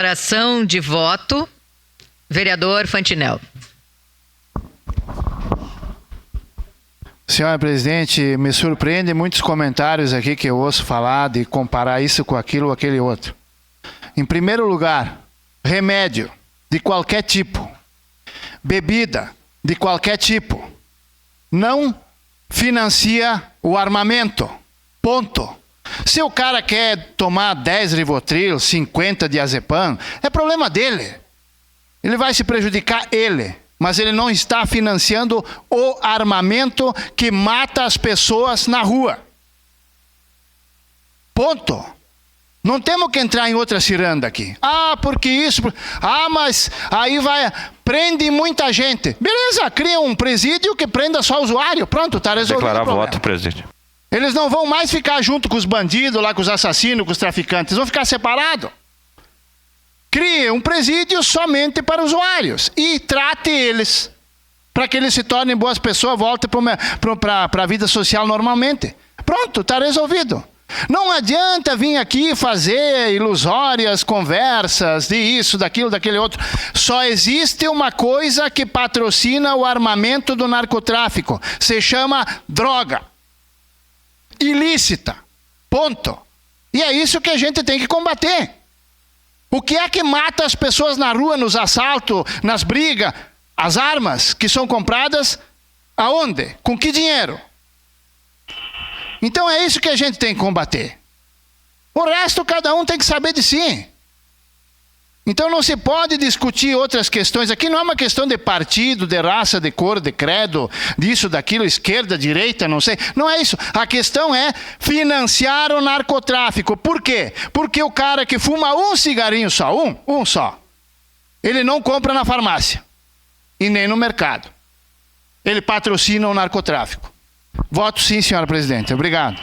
Declaração de voto, vereador Fantinel. Senhora presidente, me surpreende muitos comentários aqui que eu ouço falar de comparar isso com aquilo ou aquele outro. Em primeiro lugar, remédio de qualquer tipo, bebida de qualquer tipo, não financia o armamento. Ponto. Se o cara quer tomar 10 Rivotril, 50 diazepam, é problema dele. Ele vai se prejudicar ele. Mas ele não está financiando o armamento que mata as pessoas na rua. Ponto. Não temos que entrar em outra ciranda aqui. Ah, porque isso... Ah, mas aí vai... Prende muita gente. Beleza, cria um presídio que prenda só usuário. Pronto, está resolvido o problema. Declarar voto, presidente. Eles não vão mais ficar junto com os bandidos, lá com os assassinos, com os traficantes. Vão ficar separados. Crie um presídio somente para usuários e trate eles para que eles se tornem boas pessoas, voltem para a vida social normalmente. Pronto, está resolvido. Não adianta vir aqui fazer ilusórias conversas de isso, daquilo, daquele outro. Só existe uma coisa que patrocina o armamento do narcotráfico. Se chama droga. Ilícita. Ponto. E é isso que a gente tem que combater. O que é que mata as pessoas na rua, nos assaltos, nas brigas? As armas que são compradas aonde? Com que dinheiro? Então é isso que a gente tem que combater. O resto cada um tem que saber de si. Então não se pode discutir outras questões. Aqui não é uma questão de partido, de raça, de cor, de credo, disso, daquilo, esquerda, direita, não sei. Não é isso. A questão é financiar o narcotráfico. Por quê? Porque o cara que fuma um cigarinho só, um só, ele não compra na farmácia e nem no mercado. Ele patrocina o narcotráfico. Voto sim, senhora presidente. Obrigado.